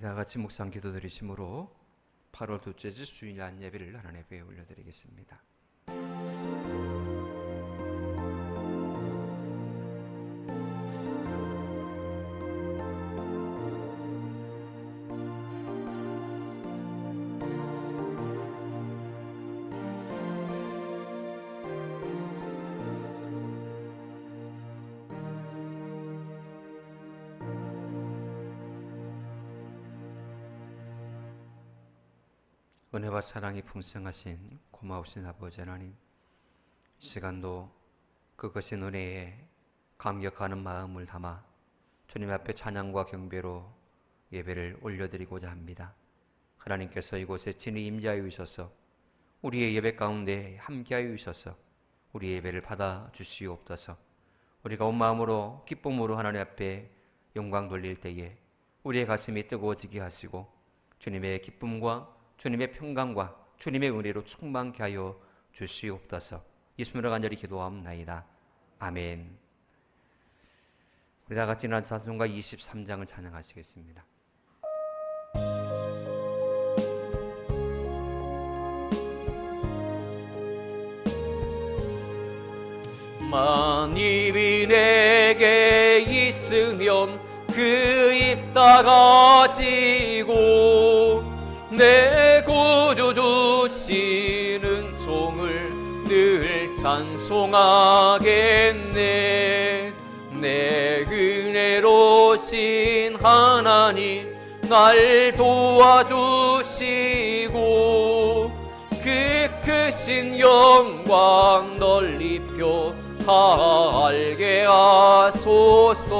우리 다 같이 묵상 기도 드리심으로 8월 둘째 주 주일 안예배를 하나님 앞에 올려드리겠습니다. 은혜와 사랑이 풍성하신 고마우신 아버지 하나님, 이 시간도 그것인 은혜에 감격하는 마음을 담아 주님 앞에 찬양과 경배로 예배를 올려드리고자 합니다. 하나님께서 이곳에 친히 임재하여 주셔서 우리의 예배 가운데 함께하여 주셔서 우리의 예배를 받아주시옵소서. 우리가 온 마음으로 기쁨으로 하나님 앞에 영광 돌릴 때에 우리의 가슴이 뜨거워지게 하시고 주님의 기쁨과 주님의 평강과 주님의 은혜로 충만케 하여 주시옵소서. 예수님으로 간절히 기도하옵나이다. 아멘. 우리 다 같이 난 찬송가 23장을 찬양하시겠습니다. 만입이 내게 있으면 그 입 닫아지고 내 구주 주신 은총을 늘 찬송하겠네. 내 은혜로신 하나님 날 도와주시고 그 크신 영광 널리 펴 다 알게 하소서.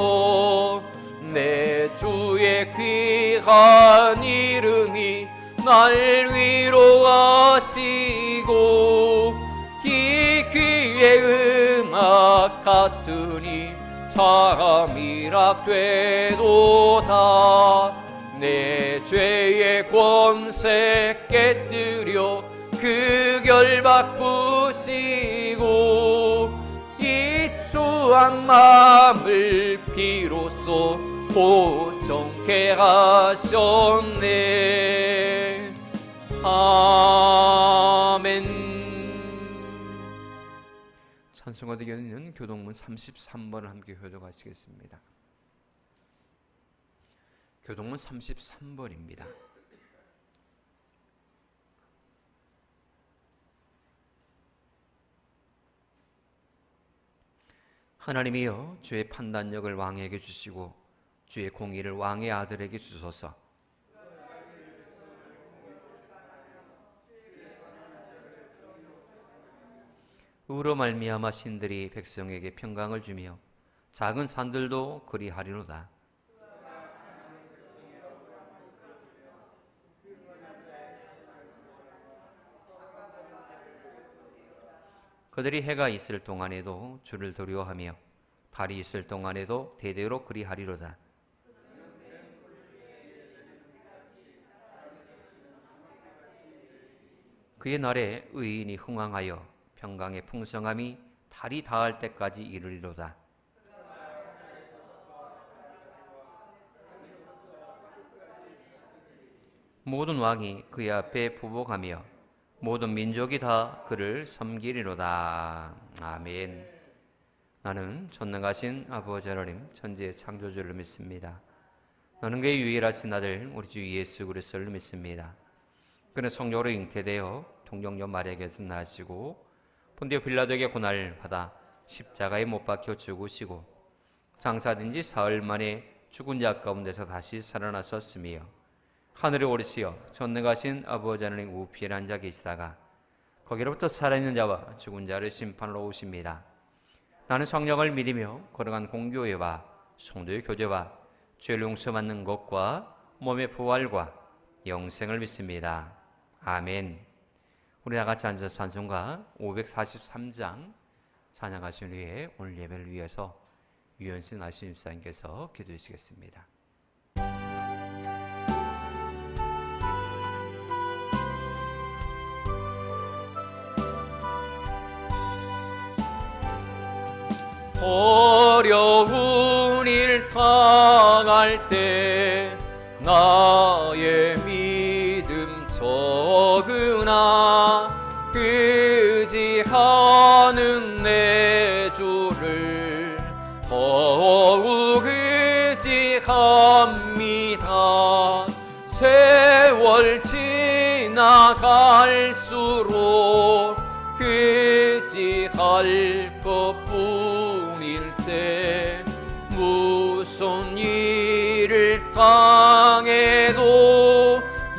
내 주의 귀한 이름이 날 위로하시고 이 귀의 음악 같으니 참이라 되도다. 내 죄의 권세 깨뜨려 그 결 바꾸시고 이 추한 마음을 비로소 보정케 하셨네. 아멘. 찬송가 대결은 교동문 33번을 함께 교독하시겠습니다. 교동문 33번입니다. 하나님이여, 주의 판단력을 왕에게 주시고 주의 공의를 왕의 아들에게 주소서. 의로 말미암아 신들이 백성에게 평강을 주며 작은 산들도 그리하리로다. 그들이 해가 있을 동안에도 주를 두려워하며 달이 있을 동안에도 대대로 그리하리로다. 그의 날에 의인이 흥왕하여 평강의 풍성함이 달이 닿을 때까지 이르리로다. 모든 왕이 그의 앞에 부복하며 모든 민족이 다 그를 섬기리로다. 아멘. 나는 전능하신 아버지 하나님 천지의 창조주를 믿습니다. 나는 그의 유일하신 아들 우리 주 예수 그리스도를 믿습니다. 그는 성령으로 잉태되어 동정녀 마리아에게서 나시고 본디오 빌라도에게 고난을 받아 십자가에 못 박혀 죽으시고 장사된 지 사흘 만에 죽은 자 가운데서 다시 살아나셨으며 하늘에 오르시어 전능하신 아버지 하나님 우편에 앉아 계시다가 거기로부터 살아있는 자와 죽은 자를 심판하러 오십니다. 나는 성령을 믿으며 거룩한 공교회와 성도의 교제와 죄를 용서받는 것과 몸의 부활과 영생을 믿습니다. 아멘. 우리 다 같이 앉아서 찬송가 543장 찬양하신 후에 오늘 예배를 위해서 유현신 아신 집사님께서 기도해 주시겠습니다. 어려운 일 당할 때 나의 믿음 적으나 의지하는 내 주를 더욱 의지합니다. 세월 지나갈수록 의지할 것뿐일세. 무슨 일을 당해도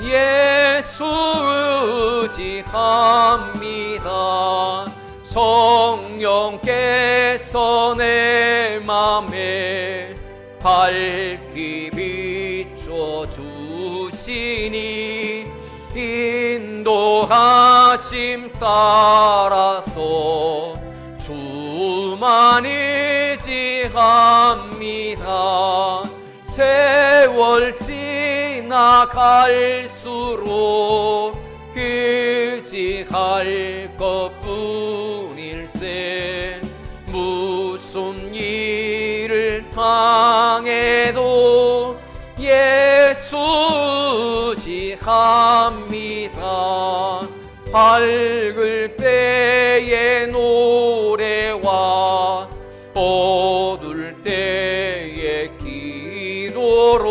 예수 의지합니다. 성령께서 내 맘에 밝히 비춰주시니 인도하심 따라서 주만 의지합니다. 세월 지나갈수록 의지할 것뿐일세. 무슨 일을 당해도 예수 의지합니다. 밝을 때의 노래와 어두울 때의 기도로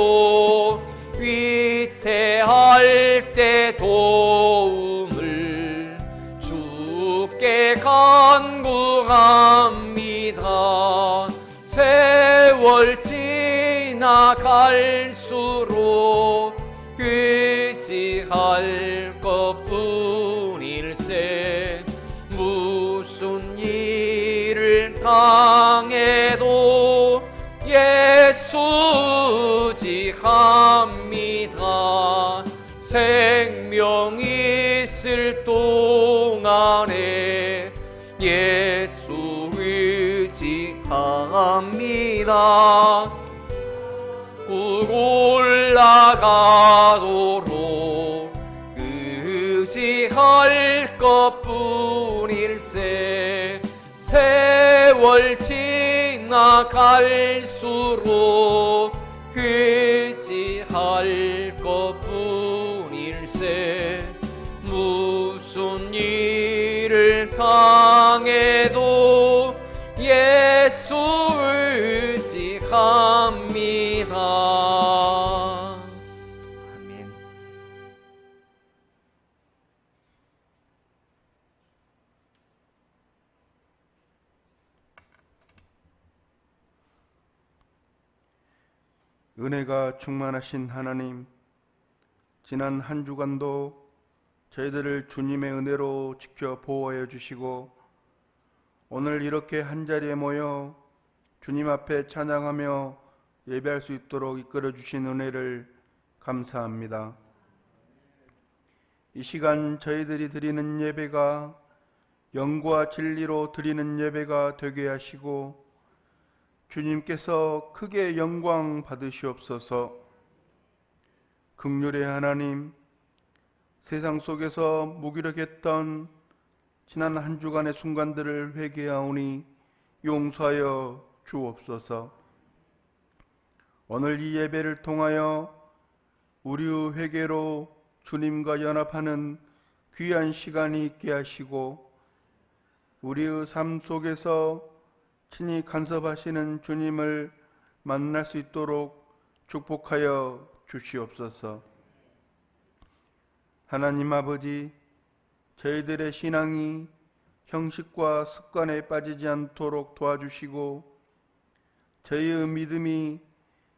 위태할 때 도움을 주께 간구합니다. 세월 지나갈수록 의지할 것뿐일세. 무슨 일을 당해도 예수 의지합니다. 생명 있을 동안에 예수 의지합니다. 꼭 올라가도록 의지할 것뿐일세. 세월 지나갈수록 의지할 것뿐일세. 무슨 일을 당해도 예수 의지합니다. 아멘. 은혜가 충만하신 하나님, 지난 한 주간도 저희들을 주님의 은혜로 지켜 보호하여 주시고 오늘 이렇게 한자리에 모여 주님 앞에 찬양하며 예배할 수 있도록 이끌어 주신 은혜를 감사합니다. 이 시간 저희들이 드리는 예배가 영과 진리로 드리는 예배가 되게 하시고 주님께서 크게 영광 받으시옵소서. 긍휼의 하나님, 세상 속에서 무기력했던 지난 한 주간의 순간들을 회개하오니 용서하여 주옵소서. 오늘 이 예배를 통하여 우리의 회개로 주님과 연합하는 귀한 시간이 있게 하시고 우리의 삶 속에서 친히 간섭하시는 주님을 만날 수 있도록 축복하여 주시옵소서. 하나님 아버지, 저희들의 신앙이 형식과 습관에 빠지지 않도록 도와주시고 저희의 믿음이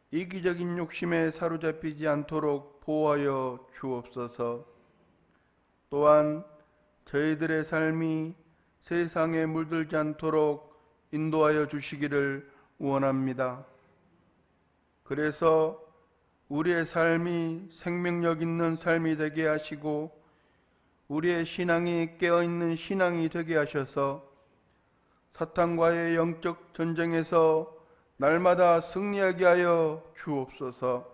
이기적인 욕심에 사로잡히지 않도록 보호하여 주옵소서. 또한 저희들의 삶이 세상에 물들지 않도록 인도하여 주시기를 원합니다. 그래서 우리의 삶이 생명력 있는 삶이 되게 하시고 우리의 신앙이 깨어있는 신앙이 되게 하셔서 사탄과의 영적 전쟁에서 날마다 승리하게 하여 주옵소서.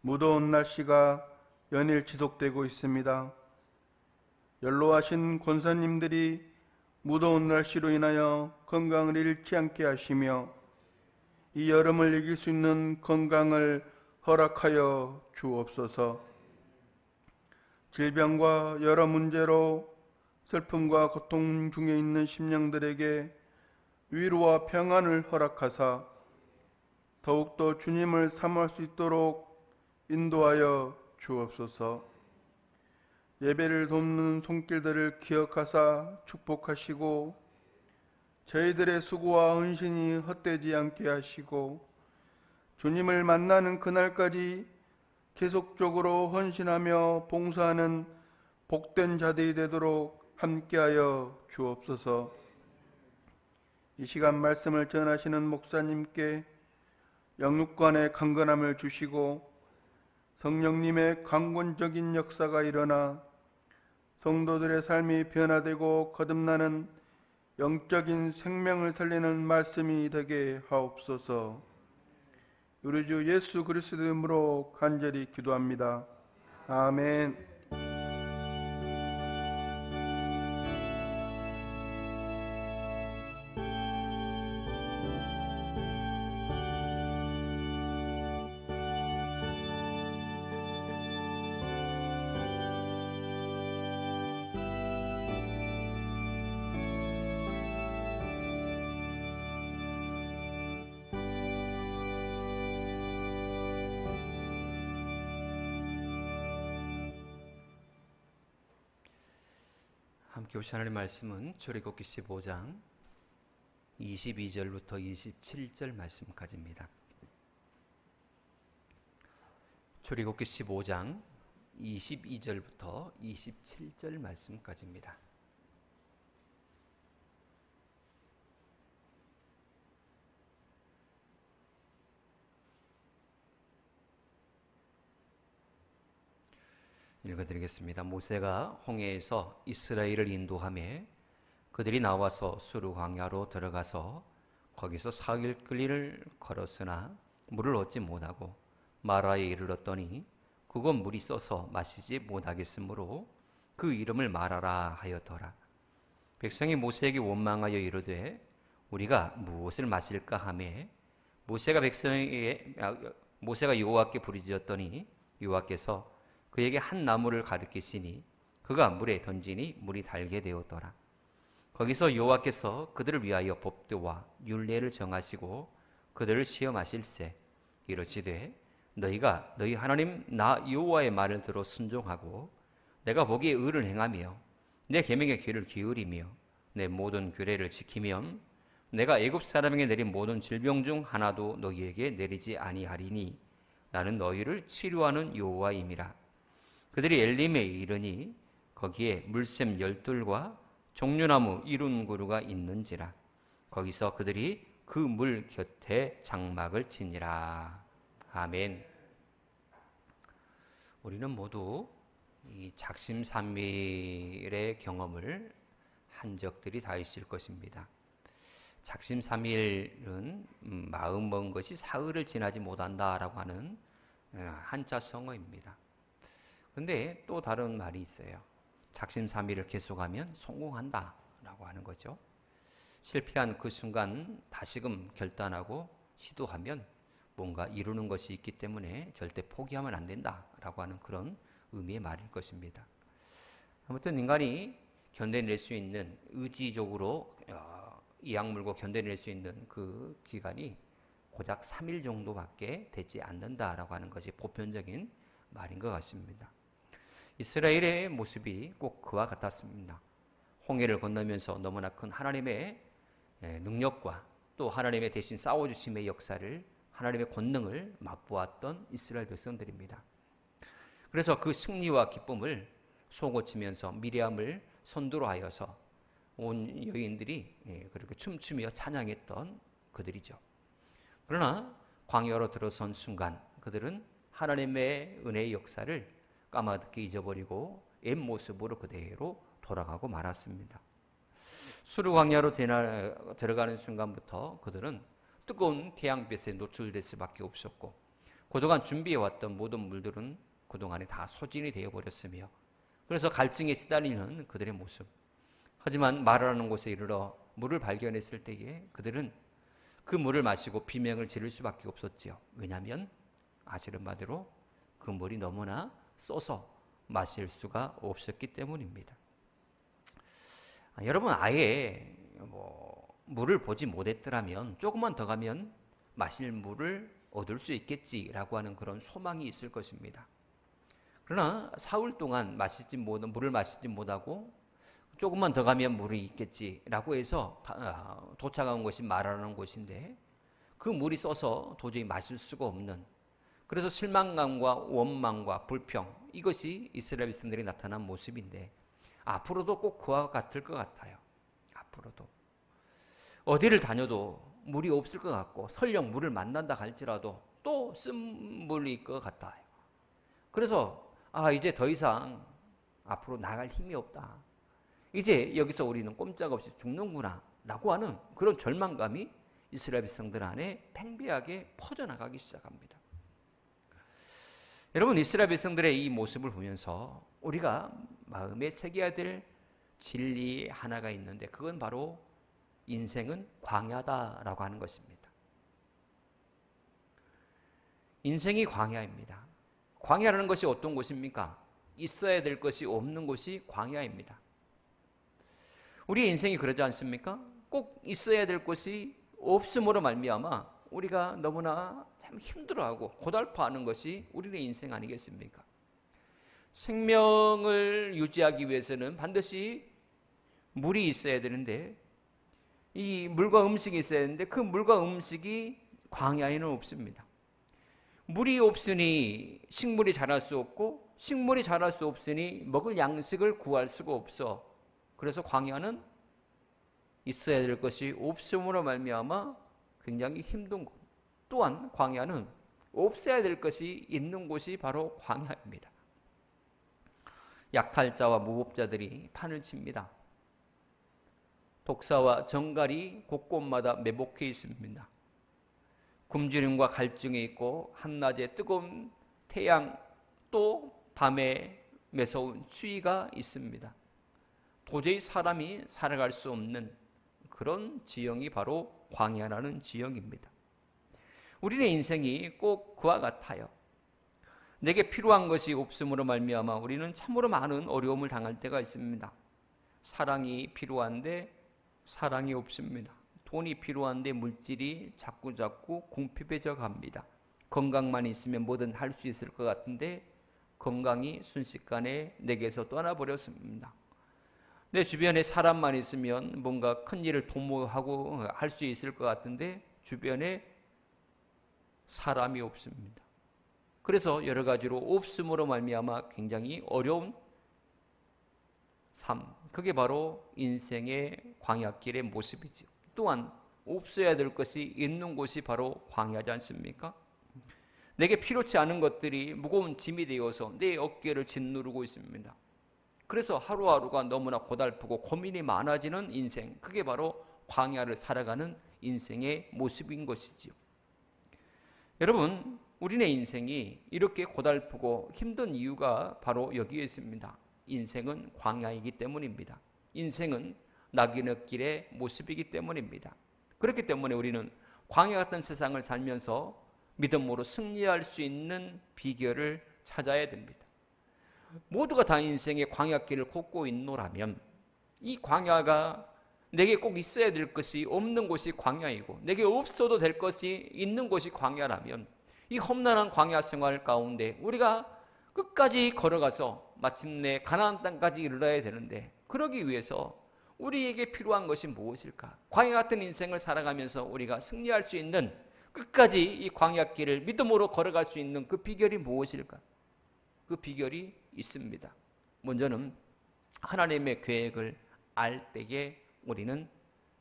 무더운 날씨가 연일 지속되고 있습니다. 연로하신 권사님들이 무더운 날씨로 인하여 건강을 잃지 않게 하시며 이 여름을 이길 수 있는 건강을 허락하여 주옵소서. 질병과 여러 문제로 슬픔과 고통 중에 있는 심령들에게 위로와 평안을 허락하사 더욱더 주님을 사모할 수 있도록 인도하여 주옵소서. 예배를 돕는 손길들을 기억하사 축복하시고 저희들의 수고와 헌신이 헛되지 않게 하시고 주님을 만나는 그날까지 계속적으로 헌신하며 봉사하는 복된 자들이 되도록 함께하여 주옵소서. 이 시간 말씀을 전하시는 목사님께 영육간의 강건함을 주시고 성령님의 강권적인 역사가 일어나 성도들의 삶이 변화되고 거듭나는 영적인 생명을 살리는 말씀이 되게 하옵소서. 우리 주 예수 그리스도 이름으로 간절히 기도합니다. 아멘. 함께 보신 하나님의 말씀은 출애굽기 15장 22절부터 27절 말씀까지입니다. 출애굽기 15장 22절부터 27절 말씀까지입니다. 읽어드리겠습니다. 모세가 홍해에서 이스라엘을 인도하며 그들이 나와서 수르 광야로 들어가서 거기서 사흘길을 걸었으나 물을 얻지 못하고 마라에 이르렀더니 그곳 물이 써서 마시지 못하겠으므로 그 이름을 마라라 하였더라. 백성이 모세에게 원망하여 이르되 우리가 무엇을 마실까 하매 모세가 여호와께 부르짖었더니 여호와께서 그에게 한 나무를 가르치시니 그가 물에 던지니 물이 달게 되었더라. 거기서 여호와께서 그들을 위하여 법도와 율례를 정하시고 그들을 시험하실세. 이르시되 너희가 너희 하나님 나 여호와의 말을 들어 순종하고 내가 보기에 의를 행하며 내 계명에 귀를 기울이며 내 모든 규례를 지키면 내가 애굽 사람에게 내린 모든 질병 중 하나도 너희에게 내리지 아니하리니 나는 너희를 치료하는 여호와임이라. 그들이 엘림에 이르니 거기에 물샘 12과 종려나무 70그루가 있는지라. 거기서 그들이 그 물 곁에 장막을 치니라. 아멘. 우리는 모두 이 작심삼일의 경험을 한 적들이 다 있을 것입니다. 작심삼일은 마음 먹은 것이 사흘을 지나지 못한다라고 하는 한자 성어입니다. 근데 또 다른 말이 있어요. 작심삼일을 계속하면 성공한다라고 하는 거죠. 실패한 그 순간 다시금 결단하고 시도하면 뭔가 이루는 것이 있기 때문에 절대 포기하면 안 된다라고 하는 그런 의미의 말일 것입니다. 아무튼 인간이 견뎌낼 수 있는 의지적으로 이 악물고 견뎌낼 수 있는 그 기간이 고작 3일 정도밖에 되지 않는다라고 하는 것이 보편적인 말인 것 같습니다. 이스라엘의 모습이 꼭 그와 같았습니다. 홍해를 건너면서 너무나 큰 하나님의 능력과 또 하나님의 대신 싸워주심의 역사를 하나님의 권능을 맛보았던 이스라엘 백성들입니다. 그래서 그 승리와 기쁨을 소고치면서 미리암을 선두로 하여서 온 여인들이 그렇게 춤추며 찬양했던 그들이죠. 그러나 광야로 들어선 순간 그들은 하나님의 은혜의 역사를 까마득히 잊어버리고 옛 모습으로 그대로 돌아가고 말았습니다. 수르 광야로 들어가는 순간부터 그들은 뜨거운 태양빛에 노출될 수밖에 없었고 그동안 준비해왔던 모든 물들은 그동안에 다 소진이 되어버렸으며 그래서 갈증에 시달리는 그들의 모습. 하지만 마라라는 곳에 이르러 물을 발견했을 때에 그들은 그 물을 마시고 비명을 지를 수밖에 없었지요. 왜냐하면 아시는 바대로 그 물이 너무나 써서 마실 수가 없었기 때문입니다. 여러분 아예 물을 보지 못했더라면 조금만 더 가면 마실 물을 얻을 수 있겠지라고 하는 그런 소망이 있을 것입니다. 그러나 사흘 동안 물을 마시지 못하고 조금만 더 가면 물이 있겠지라고 해서 도착한 곳이 마라라는 곳인데 그 물이 써서 도저히 마실 수가 없는, 그래서 실망감과 원망과 불평, 이것이 이스라엘 백성들이 나타난 모습인데 앞으로도 꼭 그와 같을 것 같아요. 앞으로도 어디를 다녀도 물이 없을 것 같고 설령 물을 만난다 할지라도 또 쓴물일 것 같아요. 그래서 이제 더 이상 앞으로 나갈 힘이 없다. 이제 여기서 우리는 꼼짝없이 죽는구나 라고 하는 그런 절망감이 이스라엘 백성들 안에 팽배하게 퍼져나가기 시작합니다. 여러분, 이스라엘 백성들의 이 모습을 보면서 우리가 마음에 새겨야 될 진리 하나가 있는데 그건 바로 인생은 광야다라고 하는 것입니다. 인생이 광야입니다. 광야라는 것이 어떤 곳입니까? 있어야 될 것이 없는 곳이 광야입니다. 우리의 인생이 그러지 않습니까? 꼭 있어야 될 것이 없음으로 말미암아 우리가 너무나 참 힘들어하고 고달파하는 것이 우리의 인생 아니겠습니까? 생명을 유지하기 위해서는 반드시 물이 있어야 되는데 이 물과 음식이 있어야 되는데 그 물과 음식이 광야에는 없습니다. 물이 없으니 식물이 자랄 수 없고 식물이 자랄 수 없으니 먹을 양식을 구할 수가 없어. 그래서 광야는 있어야 될 것이 없음으로 말미암아 굉장히 힘든 곳. 또한 광야는 없어야 될 것이 있는 곳이 바로 광야입니다. 약탈자와 무법자들이 판을 칩니다. 독사와 정갈이 곳곳마다 매복해 있습니다. 굶주림과 갈증이 있고 한낮에 뜨거운 태양, 또 밤에 매서운 추위가 있습니다. 도저히 사람이 살아갈 수 없는 그런 지형이 바로 광야라는 지형입니다. 우리의 인생이 꼭 그와 같아요. 내게 필요한 것이 없음으로 말미암아 우리는 참으로 많은 어려움을 당할 때가 있습니다. 사랑이 필요한데 사랑이 없습니다. 돈이 필요한데 물질이 자꾸 궁핍해져 갑니다. 건강만 있으면 뭐든 할 수 있을 것 같은데 건강이 순식간에 내게서 떠나버렸습니다. 내 주변에 사람만 있으면 뭔가 큰 일을 도모하고 할 수 있을 것 같은데 주변에 사람이 없습니다. 그래서 여러 가지로 없음으로 말미암아 굉장히 어려운 삶, 그게 바로 인생의 광야길의 모습이죠. 또한 없어야 될 것이 있는 곳이 바로 광야지 않습니까? 내게 필요치 않은 것들이 무거운 짐이 되어서 내 어깨를 짓누르고 있습니다. 그래서 하루하루가 너무나 고달프고 고민이 많아지는 인생, 그게 바로 광야를 살아가는 인생의 모습인 것이지요. 여러분, 우리네 인생이 이렇게 고달프고 힘든 이유가 바로 여기에 있습니다. 인생은 광야이기 때문입니다. 인생은 낙인의 길의 모습이기 때문입니다. 그렇기 때문에 우리는 광야 같은 세상을 살면서 믿음으로 승리할 수 있는 비결을 찾아야 됩니다. 모두가 다 인생의 광야길을 걷고 있노라면 이 광야가 내게 꼭 있어야 될 것이 없는 곳이 광야이고 내게 없어도 될 것이 있는 곳이 광야라면 이 험난한 광야 생활 가운데 우리가 끝까지 걸어가서 마침내 가나안 땅까지 이르러야 되는데 그러기 위해서 우리에게 필요한 것이 무엇일까? 광야 같은 인생을 살아가면서 우리가 승리할 수 있는 끝까지 이 광야길을 믿음으로 걸어갈 수 있는 그 비결이 무엇일까? 그 비결이 있습니다. 먼저는 하나님의 계획을 알 때에 우리는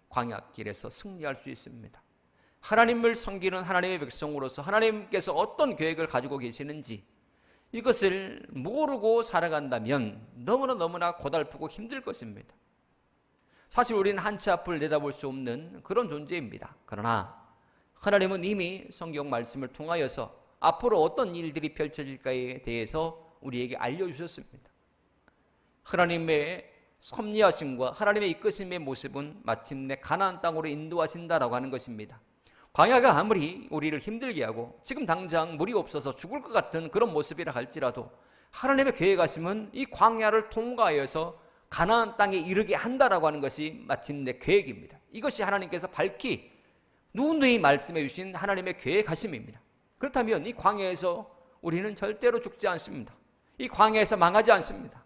광야길에서 승리할 수 있습니다. 하나님을 섬기는 하나님의 백성으로서 하나님께서 어떤 계획을 가지고 계시는지 이것을 모르고 살아간다면 너무나 고달프고 힘들 것입니다. 사실 우리는 한치 앞을 내다볼 수 없는 그런 존재입니다. 그러나 하나님은 이미 성경 말씀을 통하여서 앞으로 어떤 일들이 펼쳐질까에 대해서 우리에게 알려주셨습니다. 하나님의 섭리하심과 하나님의 이끄심의 모습은 마침내 가나안 땅으로 인도하신다라고 하는 것입니다. 광야가 아무리 우리를 힘들게 하고 지금 당장 물이 없어서 죽을 것 같은 그런 모습이라 할지라도 하나님의 계획하심은 이 광야를 통과하여서 가나안 땅에 이르게 한다라고 하는 것이 마침내 계획입니다. 이것이 하나님께서 밝히 누누이 말씀해 주신 하나님의 계획하심입니다. 그렇다면 이 광야에서 우리는 절대로 죽지 않습니다. 이 광야에서 망하지 않습니다.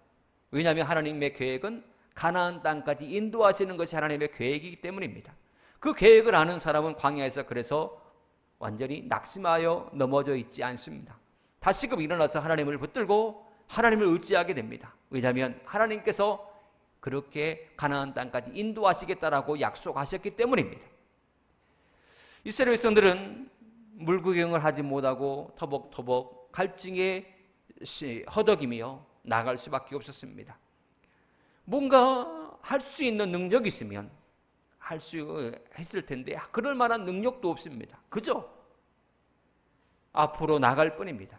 왜냐하면 하나님의 계획은 가나안 땅까지 인도하시는 것이 하나님의 계획이기 때문입니다. 그 계획을 아는 사람은 광야에서 그래서 완전히 낙심하여 넘어져 있지 않습니다. 다시금 일어나서 하나님을 붙들고 하나님을 의지하게 됩니다. 왜냐하면 하나님께서 그렇게 가나안 땅까지 인도하시겠다라고 약속하셨기 때문입니다. 이스라엘 백성들은 물구경을 하지 못하고 터벅터벅 갈증에 허덕이며 나갈 수밖에 없었습니다. 뭔가 할 수 있는 능력이 있으면 할 수 했을 텐데 그럴 만한 능력도 없습니다. 그죠? 앞으로 나갈 뿐입니다.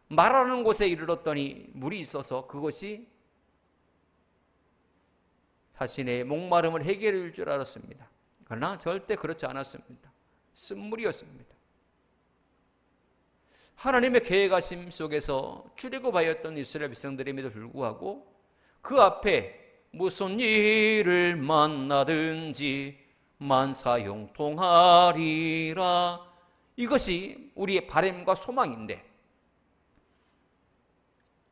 말하는 곳에 이르렀더니 물이 있어서 그것이 자신의 목마름을 해결해 줄 줄 알았습니다. 그러나 절대 그렇지 않았습니다. 쓴물이었습니다. 하나님의 계획하심 속에서 출애굽하였던 이스라엘 백성들임에도 불구하고 그 앞에 무슨 일을 만나든지 만사형통하리라, 이것이 우리의 바람과 소망인데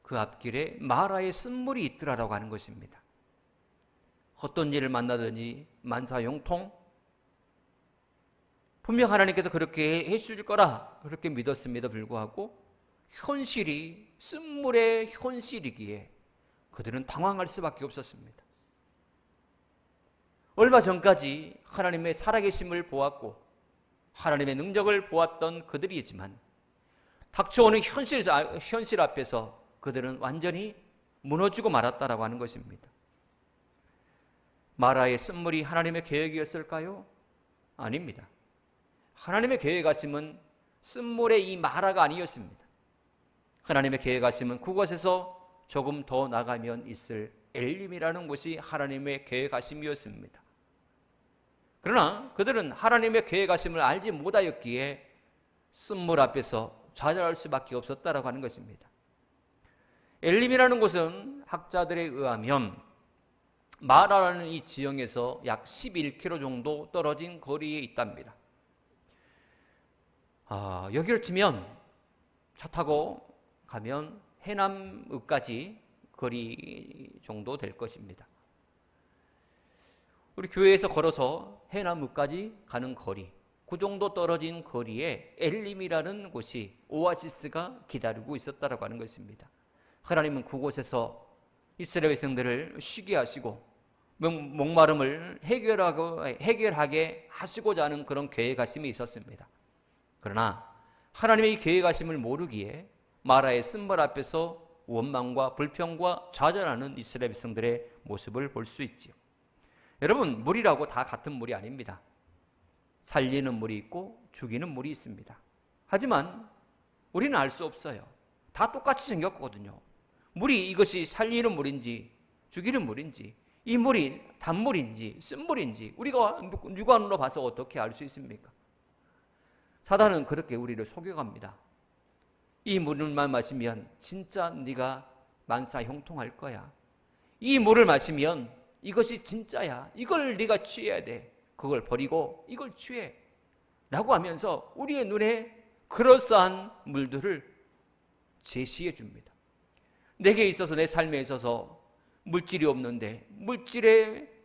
그 앞길에 마라의 쓴물이 있더라라고 하는 것입니다. 어떤 일을 만나든지 만사형통, 분명 하나님께서 그렇게 해주실 거라 그렇게 믿었음에도 불구하고 현실이 쓴물의 현실이기에 그들은 당황할 수밖에 없었습니다. 얼마 전까지 하나님의 살아계심을 보았고 하나님의 능력을 보았던 그들이지만 닥쳐오는 현실 앞에서 그들은 완전히 무너지고 말았다라고 하는 것입니다. 마라의 쓴물이 하나님의 계획이었을까요? 아닙니다. 하나님의 계획하심은 쓴물의 이 마라가 아니었습니다. 하나님의 계획하심은 그곳에서 조금 더 나가면 있을 엘림이라는 곳이 하나님의 계획하심이었습니다. 그러나 그들은 하나님의 계획하심을 알지 못하였기에 쓴물 앞에서 좌절할 수밖에 없었다라고 하는 것입니다. 엘림이라는 곳은 학자들에 의하면 마라라는 이 지형에서 약 11km 정도 떨어진 거리에 있답니다. 여기를 치면 차 타고 가면 해남읍까지 거리 정도 될 것입니다. 우리 교회에서 걸어서 해남읍까지 가는 거리, 그 정도 떨어진 거리에 엘림이라는 곳이, 오아시스가 기다리고 있었다라고 하는 것입니다. 하나님은 그곳에서 이스라엘 백성들을 쉬게 하시고 목마름을 해결하게 하시고자 하는 그런 계획하심이 있었습니다. 그러나 하나님의 이 계획하심을 모르기에 마라의 쓴물 앞에서 원망과 불평과 좌절하는 이스라엘 백성들의 모습을 볼 수 있지요. 여러분, 물이라고 다 같은 물이 아닙니다. 살리는 물이 있고 죽이는 물이 있습니다. 하지만 우리는 알 수 없어요. 다 똑같이 생겼거든요. 물이 이것이 살리는 물인지 죽이는 물인지, 이 물이 단물인지 쓴물인지 우리가 육안으로 봐서 어떻게 알 수 있습니까? 사단은 그렇게 우리를 속여갑니다. 이 물만 마시면 진짜 네가 만사 형통할 거야. 이 물을 마시면 이것이 진짜야. 이걸 네가 취해야 돼. 그걸 버리고 이걸 취해. 라고 하면서 우리의 눈에 그럴싸한 물들을 제시해 줍니다. 내게 있어서, 내 삶에 있어서 물질이 없는데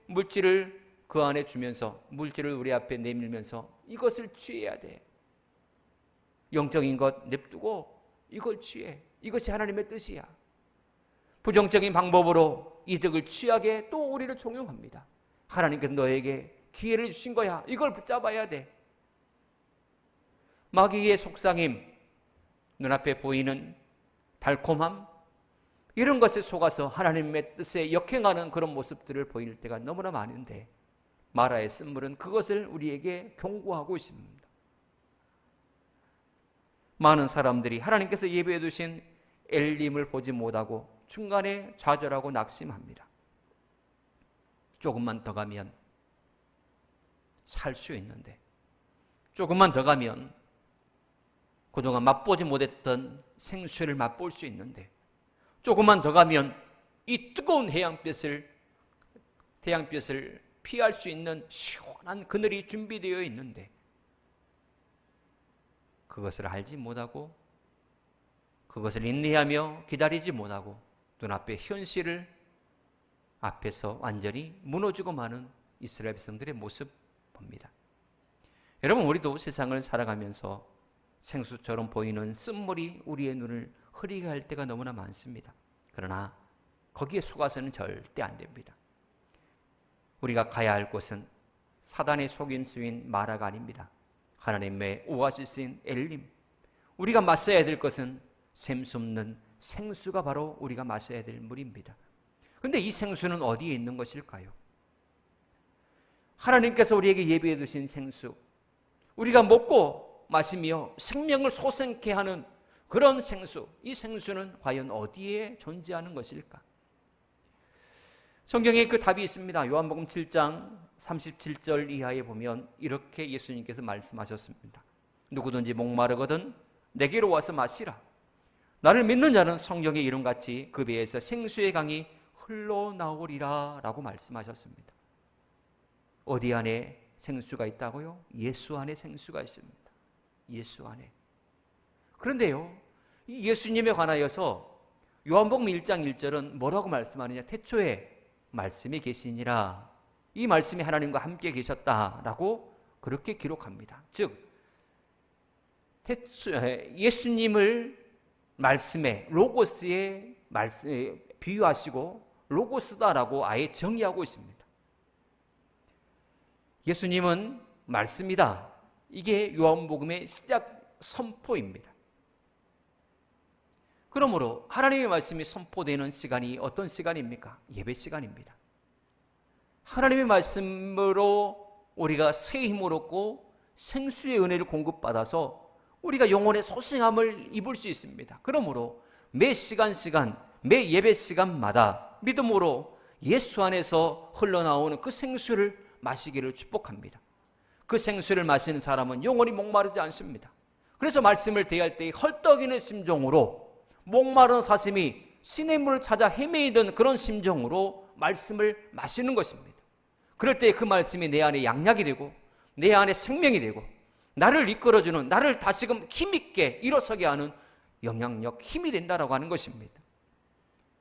물질을 그 안에 주면서, 물질을 우리 앞에 내밀면서 이것을 취해야 돼. 영적인 것 냅두고 이걸 취해. 이것이 하나님의 뜻이야. 부정적인 방법으로 이득을 취하게 또 우리를 종용합니다. 하나님께서 너에게 기회를 주신 거야. 이걸 붙잡아야 돼. 마귀의 속상임, 눈앞에 보이는 달콤함, 이런 것에 속아서 하나님의 뜻에 역행하는 그런 모습들을 보일 때가 너무나 많은데 마라의 쓴물은 그것을 우리에게 경고하고 있습니다. 많은 사람들이 하나님께서 예배해 두신 엘림을 보지 못하고 중간에 좌절하고 낙심합니다. 조금만 더 가면 살 수 있는데, 조금만 더 가면 그동안 맛보지 못했던 생수를 맛볼 수 있는데, 조금만 더 가면 이 뜨거운 태양빛을 피할 수 있는 시원한 그늘이 준비되어 있는데, 그것을 알지 못하고 그것을 인내하며 기다리지 못하고 눈앞의 현실을 앞에서 완전히 무너지고 마는 이스라엘 백성들의 모습 봅니다. 여러분, 우리도 세상을 살아가면서 생수처럼 보이는 쓴물이 우리의 눈을 흐리게 할 때가 너무나 많습니다. 그러나 거기에 속아서는 절대 안 됩니다. 우리가 가야 할 곳은 사단의 속임수인 마라가 아닙니다. 하나님의 오아시스인 엘림. 우리가 마셔야 될 것은 샘수 없는 생수가 바로 우리가 마셔야 될 물입니다. 그런데 이 생수는 어디에 있는 것일까요? 하나님께서 우리에게 예비해 두신 생수, 우리가 먹고 마시며 생명을 솟게 하는 그런 생수, 이 생수는 과연 어디에 존재하는 것일까? 성경에 그 답이 있습니다. 요한복음 7장 37절 이하에 보면 이렇게 예수님께서 말씀하셨습니다. 누구든지 목마르거든 내게로 와서 마시라. 나를 믿는 자는 성경의 이름같이 그 배에서 생수의 강이 흘러나오리라 라고 말씀하셨습니다. 어디 안에 생수가 있다고요? 예수 안에 생수가 있습니다. 예수 안에. 그런데요, 이 예수님에 관하여서 요한복음 1장 1절은 뭐라고 말씀하느냐? 태초에 말씀이 계시니라. 이 말씀이 하나님과 함께 계셨다라고 그렇게 기록합니다. 즉 예수님을 말씀에, 로고스에 비유하시고 로고스다라고 아예 정의하고 있습니다. 예수님은 말씀이다. 이게 요한복음의 시작 선포입니다. 그러므로 하나님의 말씀이 선포되는 시간이 어떤 시간입니까? 예배 시간입니다. 하나님의 말씀으로 우리가 새 힘을 얻고 생수의 은혜를 공급받아서 우리가 영혼의 소생함을 입을 수 있습니다. 그러므로 매 시간, 매 예배 시간마다 믿음으로 예수 안에서 흘러나오는 그 생수를 마시기를 축복합니다. 그 생수를 마시는 사람은 영원히 목마르지 않습니다. 그래서 말씀을 대할 때 헐떡이는 심정으로, 목마른 사슴이 시냇물을 찾아 헤매이던 그런 심정으로 말씀을 마시는 것입니다. 그럴 때 그 말씀이 내 안에 양약이 되고 내 안에 생명이 되고 나를 이끌어주는, 나를 다시금 힘있게 일어서게 하는 영향력, 힘이 된다라고 하는 것입니다.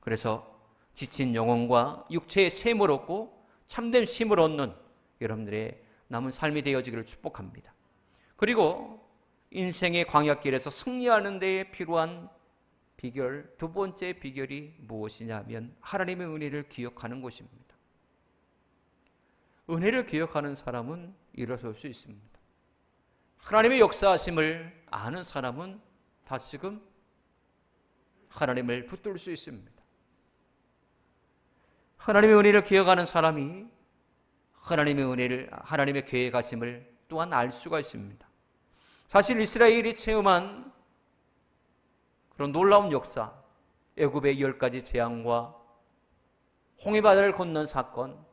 그래서 지친 영혼과 육체의 샘을 얻고 참된 쉼을 얻는 여러분들의 남은 삶이 되어지기를 축복합니다. 그리고 인생의 광야길에서 승리하는 데에 필요한 비결, 두 번째 비결이 무엇이냐면 하나님의 은혜를 기억하는 것입니다. 은혜를 기억하는 사람은 일어설 수 있습니다. 하나님의 역사하심을 아는 사람은 다시금 하나님을 붙들 수 있습니다. 하나님의 은혜를 기억하는 사람이 하나님의 계획하심을 또한 알 수가 있습니다. 사실 이스라엘이 체험한 그런 놀라운 역사, 애굽의 10가지 재앙과 홍해바다를 건넌 사건,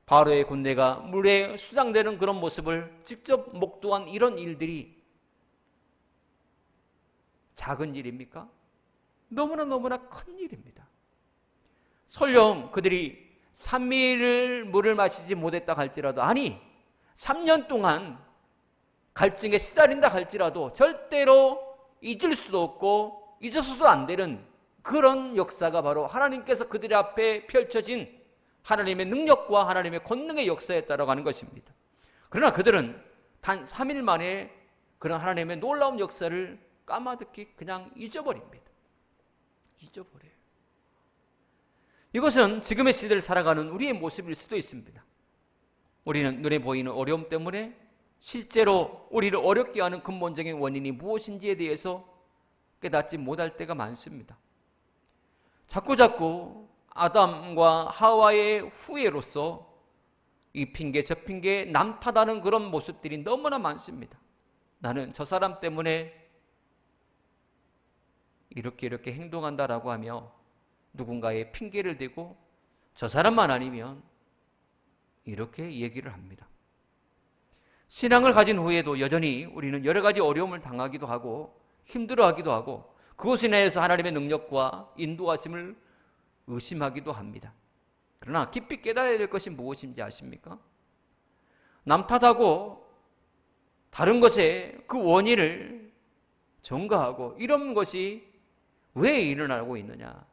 바로의 군대가 물에 수장되는 그런 모습을 직접 목도한 이런 일들이 작은 일입니까? 너무나 큰 일입니다. 설령 그들이 3일을 물을 마시지 못했다 할지라도, 아니 3년 동안 갈증에 시달린다 할지라도 절대로 잊을 수도 없고 잊어서도 안 되는 그런 역사가 바로 하나님께서 그들의 앞에 펼쳐진 하나님의 능력과 하나님의 권능의 역사였다라고 하는 것입니다. 그러나 그들은 단 3일 만에 그런 하나님의 놀라운 역사를 까마득히 그냥 잊어버립니다. 잊어버려요. 이것은 지금의 시대를 살아가는 우리의 모습일 수도 있습니다. 우리는 눈에 보이는 어려움 때문에 실제로 우리를 어렵게 하는 근본적인 원인이 무엇인지에 대해서 깨닫지 못할 때가 많습니다. 자꾸 아담과 하와의 후예로서 이 핑계 저 핑계 남 탓하는 그런 모습들이 너무나 많습니다. 나는 저 사람 때문에 이렇게 행동한다라고 하며 누군가의 핑계를 대고 저 사람만 아니면 이렇게 얘기를 합니다. 신앙을 가진 후에도 여전히 우리는 여러 가지 어려움을 당하기도 하고 힘들어하기도 하고 그것에 대해서 하나님의 능력과 인도하심을 의심하기도 합니다. 그러나 깊이 깨달아야 될 것이 무엇인지 아십니까? 남 탓하고 다른 것에 그 원인을 전가하고 이런 것이 왜 일어나고 있느냐?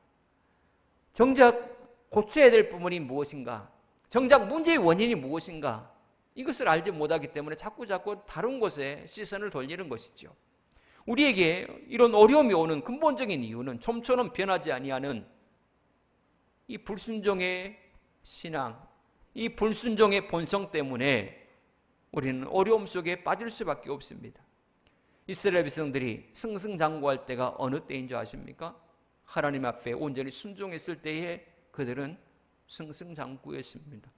정작 고쳐야 될 부분이 무엇인가? 정작 문제의 원인이 무엇인가? 이것을 알지 못하기 때문에 자꾸 다른 곳에 시선을 돌리는 것이죠. 우리에게 이런 어려움이 오는 근본적인 이유는 좀처럼 변하지 아니하는 이 불순종의 신앙, 이 불순종의 본성 때문에 우리는 어려움 속에 빠질 수밖에 없습니다. 이스라엘 백성들이 승승장구할 때가 어느 때인 줄 아십니까? 하나님 앞에 온전히 순종했을 때에 그들은 승승장구했습니다.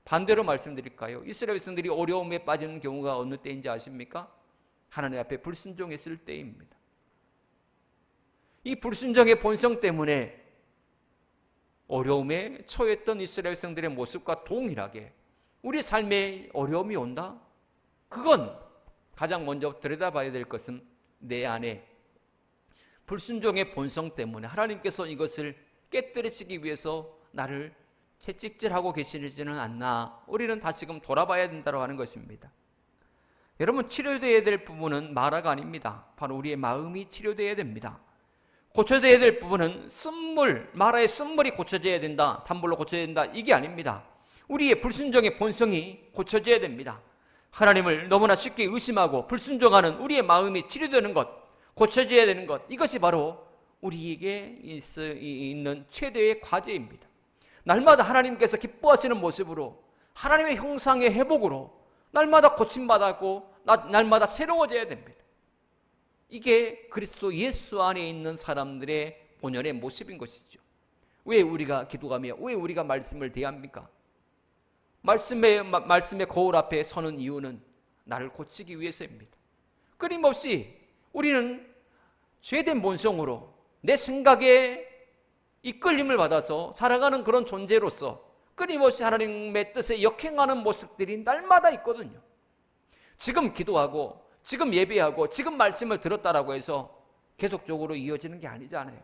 반대로 말씀드릴까요? 이스라엘 백성들이 어려움에 빠지는 경우가 어느 때인지 아십니까? 하나님 앞에 불순종했을 때입니다. 이 불순종의 본성 때문에 어려움에 처했던 이스라엘 백성들의 모습과 동일하게 우리 삶에 어려움이 온다? 그건 가장 먼저 들여다봐야 될 것은 내 안에 불순종의 본성 때문에 하나님께서 이것을 깨뜨리시기 위해서 나를 채찍질하고 계시지는 않나, 우리는 다시금 돌아봐야 된다고 하는 것입니다. 여러분, 치료되어야 될 부분은 마라가 아닙니다. 바로 우리의 마음이 치료되어야 됩니다. 고쳐져야 될 부분은 쓴물, 마라의 쓴물이 고쳐져야 된다, 단물로 고쳐져야 된다, 이게 아닙니다. 우리의 불순종의 본성이 고쳐져야 됩니다. 하나님을 너무나 쉽게 의심하고 불순종하는 우리의 마음이 치료되는 것, 고쳐져야 되는 것, 이것이 바로 우리에게 있는 최대의 과제입니다. 날마다 하나님께서 기뻐하시는 모습으로, 하나님의 형상의 회복으로 날마다 고침받았고 날마다 새로워져야 됩니다. 이게 그리스도 예수 안에 있는 사람들의 본연의 모습인 것이죠. 왜 우리가 기도하며 왜 우리가 말씀을 대합니까? 말씀의 거울 앞에 서는 이유는 나를 고치기 위해서입니다. 끊임없이 우리는 죄된 본성으로 내 생각에 이끌림을 받아서 살아가는 그런 존재로서 끊임없이 하나님의 뜻에 역행하는 모습들이 날마다 있거든요. 지금 기도하고 지금 예배하고 지금 말씀을 들었다라고 해서 계속적으로 이어지는 게 아니잖아요.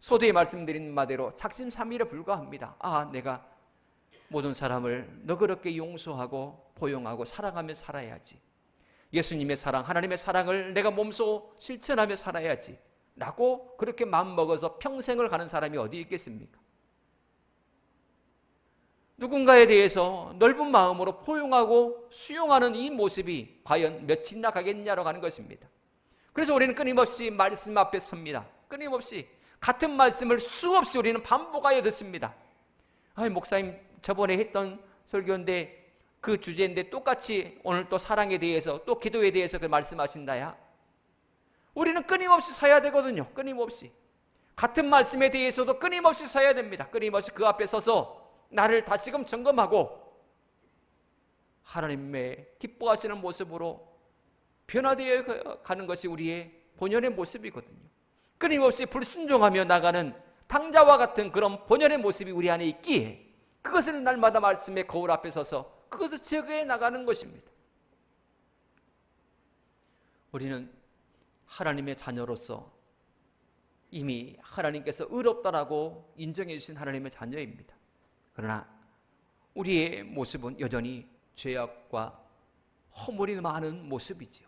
소두에 말씀드린 바대로 작심삼일에 불과합니다. 내가 모든 사람을 너그럽게 용서하고 포용하고 사랑하며 살아야지. 예수님의 사랑, 하나님의 사랑을 내가 몸소 실천하며 살아야지 라고 그렇게 마음먹어서 평생을 가는 사람이 어디 있겠습니까? 누군가에 대해서 넓은 마음으로 포용하고 수용하는 이 모습이 과연 며칠이나 가겠냐라고 하는 것입니다. 그래서 우리는 끊임없이 말씀 앞에 섭니다. 끊임없이 같은 말씀을 수없이 우리는 반복하여 듣습니다. 목사님 저번에 했던 설교인데 그 주제인데 똑같이 오늘 또 사랑에 대해서 또 기도에 대해서 그 말씀하신다야. 우리는 끊임없이 서야 되거든요. 끊임없이 같은 말씀에 대해서도 끊임없이 서야 됩니다. 끊임없이 그 앞에 서서 나를 다시금 점검하고 하나님의 기뻐하시는 모습으로 변화되어 가는 것이 우리의 본연의 모습이거든요. 끊임없이 불순종하며 나가는 당자와 같은 그런 본연의 모습이 우리 안에 있기에 그것을 날마다 말씀의 거울 앞에 서서 그것을 제거해 나가는 것입니다. 우리는 하나님의 자녀로서 이미 하나님께서 의롭다라고 인정해 주신 하나님의 자녀입니다. 그러나 우리의 모습은 여전히 죄악과 허물이 많은 모습이지요.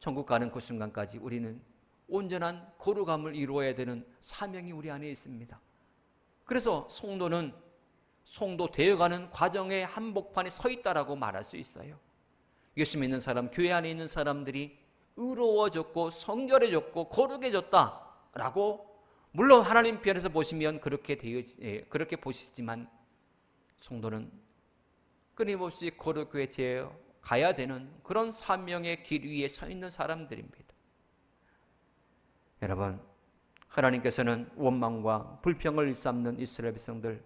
천국 가는 그 순간까지 우리는 온전한 거룩함을 이루어야 되는 사명이 우리 안에 있습니다. 그래서 성도는 성도 되어가는 과정의 한복판에 서 있다라고 말할 수 있어요. 예수 믿는 사람, 교회 안에 있는 사람들이 의로워졌고 성결해졌고 거룩해졌다라고, 물론 하나님 편에서 보시면 그렇게 보시지만 성도는 끊임없이 거룩해져 가야 되는 그런 사명의 길 위에 서 있는 사람들입니다. 여러분, 하나님께서는 원망과 불평을 일삼는 이스라엘 백성들,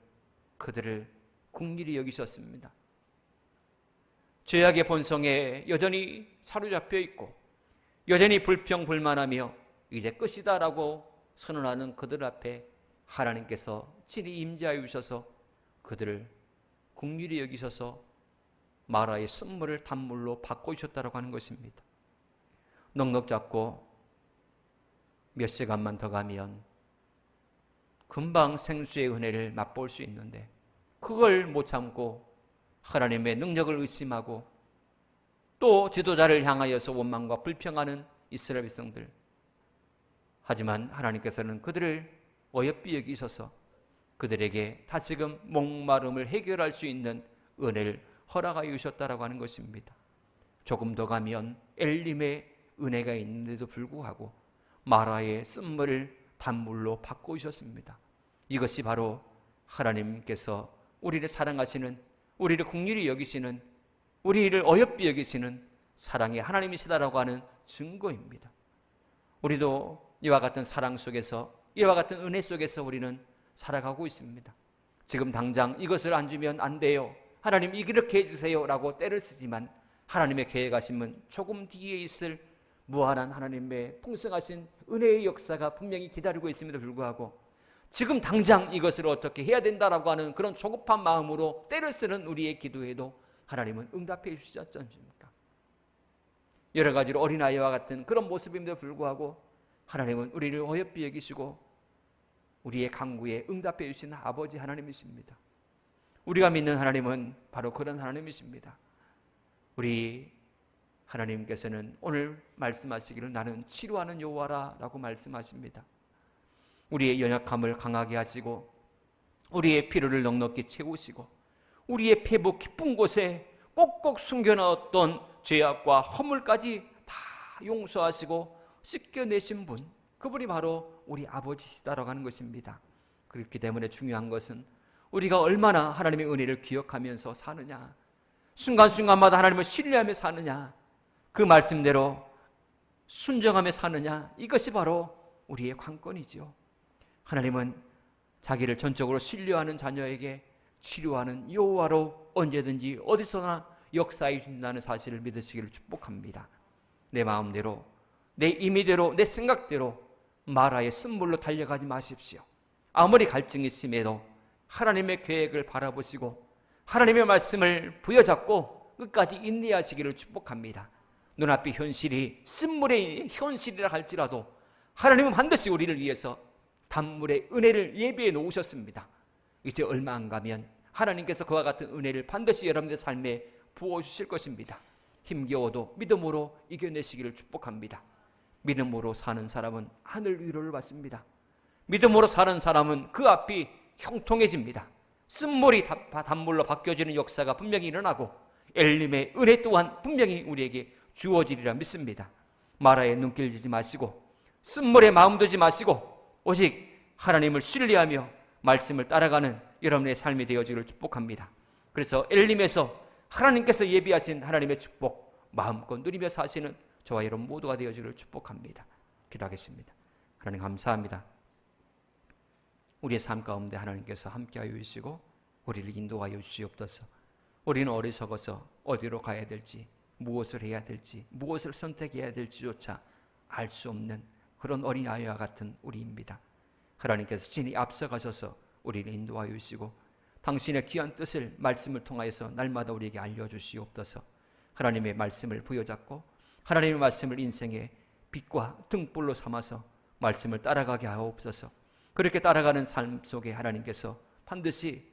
그들을 긍휼히 여기셨습니다. 죄악의 본성에 여전히 사로잡혀 있고 여전히 불평불만하며 이제 끝이다라고 선언하는 그들 앞에 하나님께서 친히 임재하여 주셔서 그들을 긍휼히 여기셔서 마라의 쓴물을 단물로 바꿔주셨다고 하는 것입니다. 넉넉 잡고 몇 시간만 더 가면 금방 생수의 은혜를 맛볼 수 있는데 그걸 못 참고 하나님의 능력을 의심하고 또 지도자를 향하여서 원망과 불평하는 이스라엘 백성들. 하지만 하나님께서는 그들을 어여삐 여기셔서 그들에게 다시금 목마름을 해결할 수 있는 은혜를 허락하여 주셨다라고 하는 것입니다. 조금 더 가면 엘림의 은혜가 있는데도 불구하고 마라의 쓴물을 단물로 바꿔주셨습니다. 이것이 바로 하나님께서 우리를 사랑하시는, 우리를 긍휼히 여기시는, 우리를 어여삐 여기시는 사랑의 하나님이시다라고 하는 증거입니다. 우리도 이와 같은 사랑 속에서, 이와 같은 은혜 속에서 우리는 살아가고 있습니다. 지금 당장 이것을 안 주면 안 돼요, 하나님 이렇게 해주세요 라고 때를 쓰지만 하나님의 계획하심은 조금 뒤에 있을 무한한 하나님의 풍성하신 은혜의 역사가 분명히 기다리고 있음에도 불구하고 지금 당장 이것을 어떻게 해야 된다라고 하는 그런 조급한 마음으로 때를 쓰는 우리의 기도에도 하나님은 응답해 주시지 않습니까? 여러 가지로 어린아이와 같은 그런 모습임에도 불구하고 하나님은 우리를 어여삐 여기시고 우리의 간구에 응답해 주시는 아버지 하나님이십니다. 우리가 믿는 하나님은 바로 그런 하나님이십니다. 우리 하나님께서는 오늘 말씀하시기를 나는 치료하는 여호와라 라고 말씀하십니다. 우리의 연약함을 강하게 하시고 우리의 필요를 넉넉히 채우시고 우리의 폐부 깊은 곳에 꼭꼭 숨겨놨던 죄악과 허물까지 다 용서하시고 씻겨내신 분, 그분이 바로 우리 아버지시다라고 하는 것입니다. 그렇기 때문에 중요한 것은 우리가 얼마나 하나님의 은혜를 기억하면서 사느냐, 순간순간마다 하나님을 신뢰하며 사느냐, 그 말씀대로 순종하며 사느냐, 이것이 바로 우리의 관건이죠. 하나님은 자기를 전적으로 신뢰하는 자녀에게 치료하는 여호와로 언제든지 어디서나 역사해 준다는 사실을 믿으시기를 축복합니다. 내 마음대로, 내 임의대로, 내 생각대로 마라의 쓴물로 달려가지 마십시오. 아무리 갈증이 심해도 하나님의 계획을 바라보시고 하나님의 말씀을 부여잡고 끝까지 인내하시기를 축복합니다. 눈앞의 현실이 쓴물의 현실이라 할지라도 하나님은 반드시 우리를 위해서 단물의 은혜를 예비해 놓으셨습니다. 이제 얼마 안 가면 하나님께서 그와 같은 은혜를 반드시 여러분의 삶에 부어주실 것입니다. 힘겨워도 믿음으로 이겨내시기를 축복합니다. 믿음으로 사는 사람은 하늘 위로를 받습니다. 믿음으로 사는 사람은 그 앞이 형통해집니다. 쓴물이 단물로 바뀌어지는 역사가 분명히 일어나고 엘림의 은혜 또한 분명히 우리에게 주어지리라 믿습니다. 마라에 눈길 주지 마시고 쓴물에 마음 두지 마시고 오직 하나님을 신뢰하며 말씀을 따라가는 여러분의 삶이 되어지기를 축복합니다. 그래서 엘림에서 하나님께서 예비하신 하나님의 축복 마음껏 누리며 사시는 저와 여러분 모두가 되어지기를 축복합니다. 기도하겠습니다. 하나님 감사합니다. 우리의 삶 가운데 하나님께서 함께하여 주시고 우리를 인도하여 주시옵소서. 우리는 어리석어서 어디로 가야 될지, 무엇을 해야 될지, 무엇을 선택해야 될지조차 알 수 없는 그런 어린아이와 같은 우리입니다. 하나님께서 친히 앞서가셔서 우리를 인도하여 주시고 당신의 귀한 뜻을 말씀을 통하여서 날마다 우리에게 알려주시옵소서. 하나님의 말씀을 부여잡고 하나님의 말씀을 인생의 빛과 등불로 삼아서 말씀을 따라가게 하옵소서. 그렇게 따라가는 삶 속에 하나님께서 반드시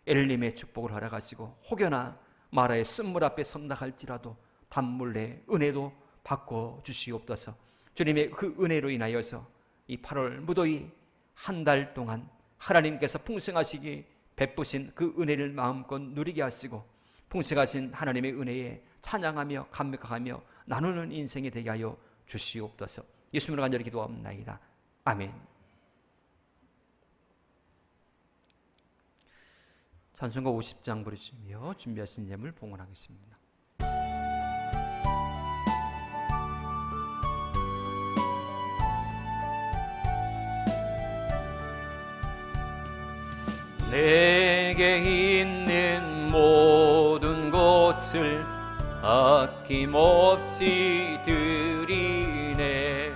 엘림의 축복을 허락하시고 혹여나 마라의 쓴물 앞에 선다 할지라도 단물의 은혜도 받고 주시옵소서. 주님의 그 은혜로 인하여서 이 8월 무더위 한 달 동안 하나님께서 풍성하시게 베푸신 그 은혜를 마음껏 누리게 하시고 풍성하신 하나님의 은혜에 찬양하며 감격하며 나누는 인생이 되게 하여 주시옵소서. 예수님으로 간절히 기도합니다. 아멘. 찬송가 50장 부르시며 준비하신 예물 봉헌하겠습니다. 내게 있는 모든 것을 아낌없이 드리네.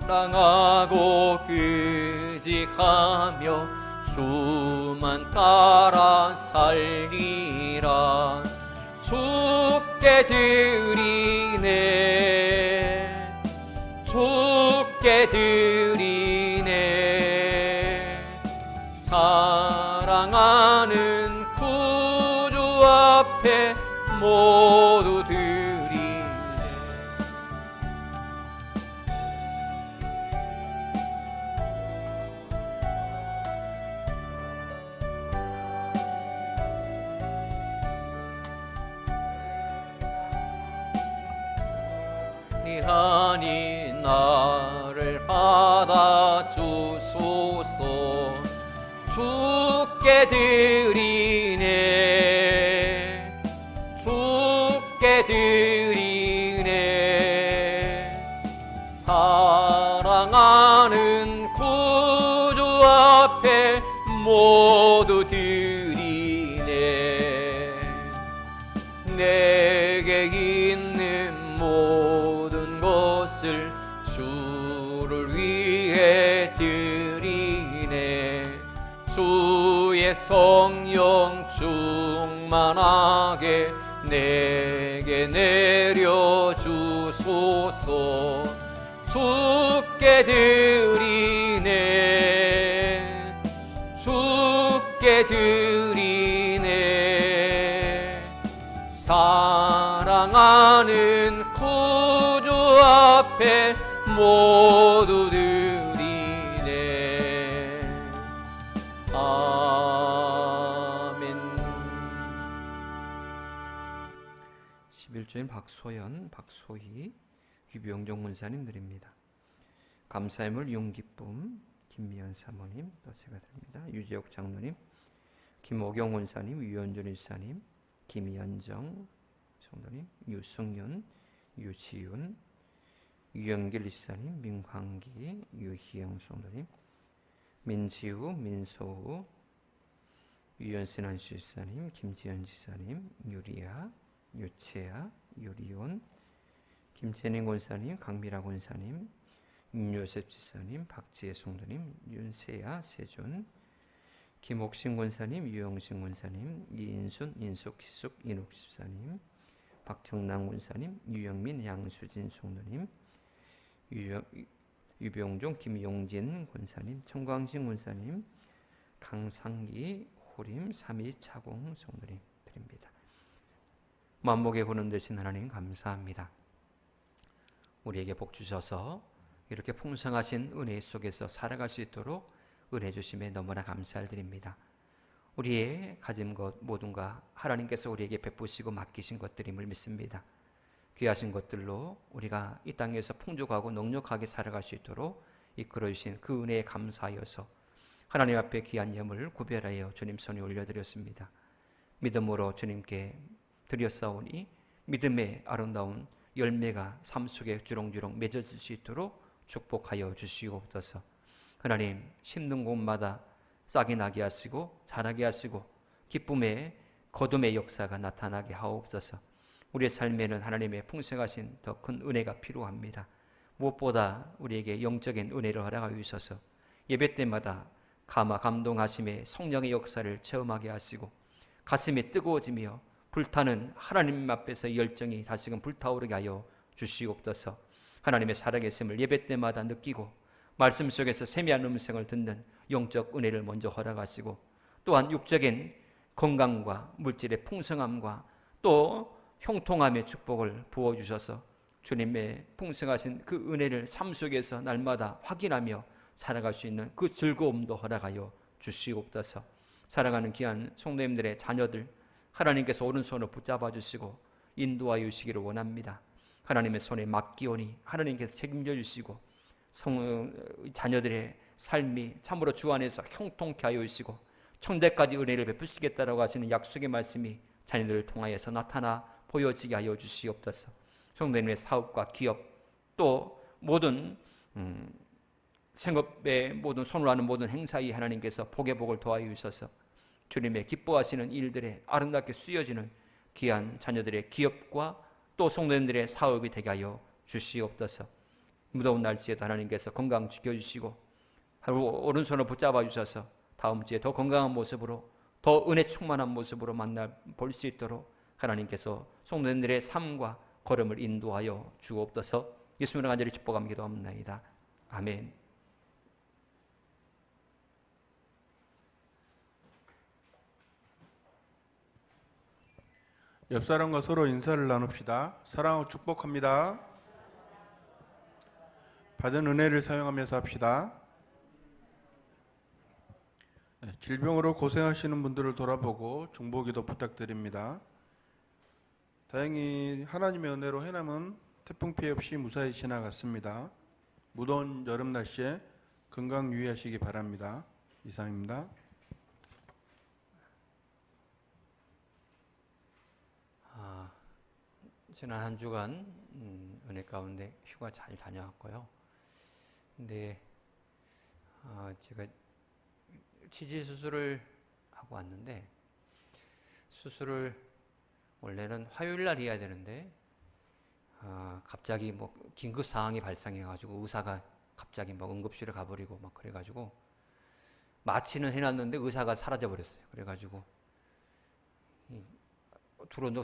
땅하고 그직하며 주만 따라 살리라. 주께 드리네 주께 드리네 사랑하는 구주 앞에 모두 드리네 하니 나를 받아주소서 주께 드리네 주께 드리네 사랑하는 구주 앞에 모두 드리네 내게 있는 모든 것을 주를 위해 드리네 주의 성령 충만하게 내게 내려주소서 주께 드리네 주께 드리네 사랑하는 구주 앞에 모두 드리네 아멘. 11조인 박소연, 박소희, 유병종 문사님 드립니다. 감사의물 용기쁨 김미연 사모님 또 제가 드립니다. 유재옥 장로님, 김오경 원사님, 유현준 일사님, 김연정 성도님, 유승윤, 유지윤, 유영길 일사님, 민광기, 유희영 성도님, 민지우, 민소우, 유연신 한수 일사님, 김지연 지사님, 유리아, 유채아, 유리온, 김채ning 권사님, 강미라 권사님, 윤요셉 지사님, 박지혜 성도님, 윤세야, 세준, 김옥신 권사님, 유영신 권사님, 이인순, 인숙, 희숙, 인옥 집사님, 박정남 권사님, 유영민, 양수진 성도님, 유병종, 김용진 권사님, 청광신 권사님, 강상기, 호림, 삼이 차공 성도님 드립니다. 만복의 근원 되신 하나님 감사합니다. 우리에게 복 주셔서 이렇게 풍성하신 은혜 속에서 살아갈 수 있도록 은혜 주심에 너무나 감사를 드립니다. 우리의 가진 것 모든가 하나님께서 우리에게 베푸시고 맡기신 것들임을 믿습니다. 귀하신 것들로 우리가 이 땅에서 풍족하고 넉넉하게 살아갈 수 있도록 이끌어 주신 그 은혜에 감사하여서 하나님 앞에 귀한 예물을 구별하여 주님 손에 올려드렸습니다. 믿음으로 주님께 드렸사오니 믿음의 아름다운 열매가 삶 속에 주렁주렁 맺어질 수 있도록 축복하여 주시옵소서. 하나님, 심는 곳마다 싹이 나게 하시고 자라게 하시고 기쁨의 거둠의 역사가 나타나게 하옵소서. 우리의 삶에는 하나님의 풍성하신 더 큰 은혜가 필요합니다. 무엇보다 우리에게 영적인 은혜를 허락하여 주셔서 예배 때마다 감동하심의 성령의 역사를 체험하게 하시고 가슴이 뜨거워지며 불타는 하나님 앞에서 열정이 다시금 불타오르게 하여 주시옵소서. 하나님의 살아계심을 예배 때마다 느끼고 말씀 속에서 세미한 음성을 듣는 영적 은혜를 먼저 허락하시고 또한 육적인 건강과 물질의 풍성함과 또 형통함의 축복을 부어주셔서 주님의 풍성하신 그 은혜를 삶 속에서 날마다 확인하며 살아갈 수 있는 그 즐거움도 허락하여 주시옵소서. 사랑하는 귀한 성도님들의 자녀들 하나님께서 오른손으로 붙잡아 주시고 인도하여 주시기를 원합니다. 하나님의 손에 맡기오니 하나님께서 책임져 주시고 자녀들의 삶이 참으로 주 안에서 형통케 하여 주시고 천대까지 은혜를 베푸시겠다라고 하시는 약속의 말씀이 자녀들을 통하여서 나타나 보여지게 하여 주시옵소서. 성도님의 사업과 기업 또 모든 생업의 모든 손으로 하는 모든 행사에 하나님께서 복의 복을 도와여 주셔서 주님의 기뻐하시는 일들에 아름답게 쓰여지는 귀한 자녀들의 기업과 또 성도님들의 사업이 되게 하여 주시옵소서. 무더운 날씨에도 하나님께서 건강 지켜주시고 오른손을 붙잡아 주셔서 다음 주에 더 건강한 모습으로 더 은혜 충만한 모습으로 만나 볼 수 있도록 하나님께서 성도님들의 삶과 걸음을 인도하여 주옵소서. 예수님을 간절히 축복하며 기도합니다. 아멘. 옆사람과 서로 인사를 나눕시다. 사랑하고 축복합니다. 받은 은혜를 사용하면서 합시다. 질병으로 고생하시는 분들을 돌아보고 중보기도 부탁드립니다. 다행히 하나님의 은혜로 해남은 태풍 피해 없이 무사히 지나갔습니다. 무더운 여름 날씨에 건강 유의하시기 바랍니다. 이상입니다. 지난 한 주간 은혜 가운데 휴가 잘 다녀왔고요. 근데 제가 치질 수술을 하고 왔는데, 수술을 원래는 화요일 날 해야 되는데 갑자기 뭐 긴급 상황이 발생해가지고 의사가 갑자기 막 응급실에 가버리고 막 그래가지고 마취는 해놨는데 의사가 사라져 버렸어요. 그래가지고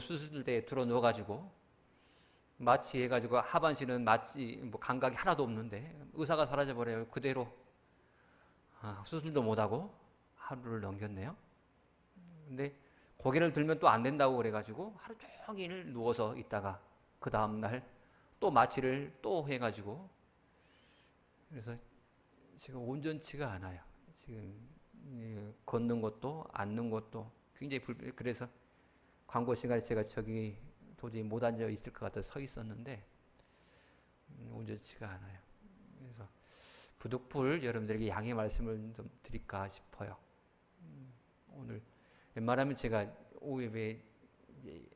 수술대에 들어 넣어가지고 마취해가지고 하반신은 마취 뭐 감각이 하나도 없는데 의사가 사라져 버려요. 그대로 수술도 못하고 하루를 넘겼네요. 근데 고개를 들면 또 안 된다고 그래가지고 하루 종일 누워서 있다가 그 다음날 또 마취를 또 해가지고, 그래서 제가 온전치가 않아요. 지금 걷는 것도 앉는 것도 굉장히 그래서 광고 시간에 제가 저기 도저히 못 앉아 있을 것 같아서 서 있었는데 온전치가 않아요. 그래서 부득불 여러분들에게 양해 말씀을 좀 드릴까 싶어요. 오늘 웬만하면 제가 오후 예배 이제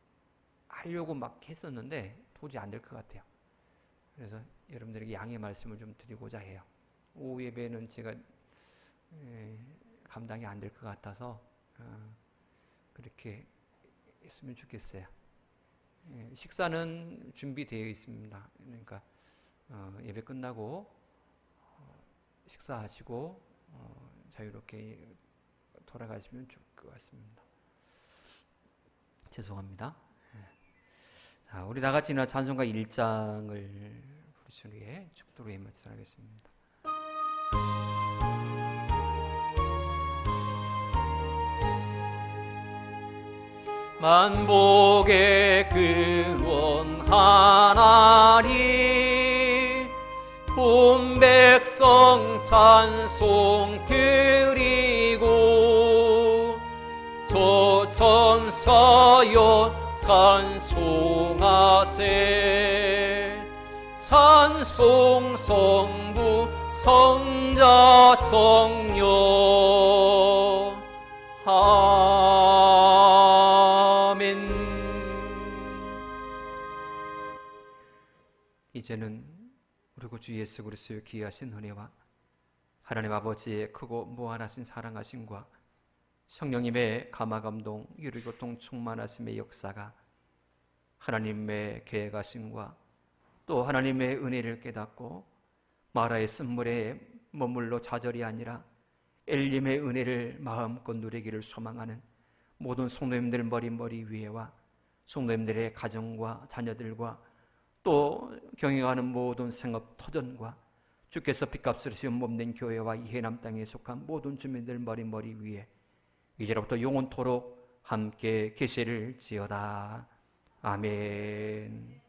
하려고 막 했었는데 도저히 안 될 것 같아요. 그래서 여러분들에게 양해 말씀을 좀 드리고자 해요. 오후 예배는 제가 감당이 안 될 것 같아서 그렇게 했으면 좋겠어요. 식사는 준비되어 있습니다. 그러니까 예배 끝나고 식사하시고 자유롭게 돌아가시면 좋을 것 같습니다. 죄송합니다. 자, 우리 다 같이 나 찬송가 1장을 부르신 후에 축도로 임하겠습니다. 만복의 근원 하나님, 온 백성 찬송 드리고 조천사여 찬송하세. 찬송 성부 성자 성령 아멘. 이제는 우리 주 예수 그리스도의 귀하신 은혜와 하나님 아버지의 크고 무한하신 사랑하심과 성령님의 감화감동 유리교통 충만하심의 역사가 하나님의 계획하심과 또 하나님의 은혜를 깨닫고 마라의 쓴물에 머물러 좌절이 아니라 엘림의 은혜를 마음껏 누리기를 소망하는 모든 성도님들 머리 위에와 성도님들의 가정과 자녀들과 또 경영하는 모든 생업 터전과 주께서 빚값으로 지은 몸된 교회와 이 해남 땅에 속한 모든 주민들 머리 위에 이제로부터 영원토록 함께 계시를 지어다. 아멘.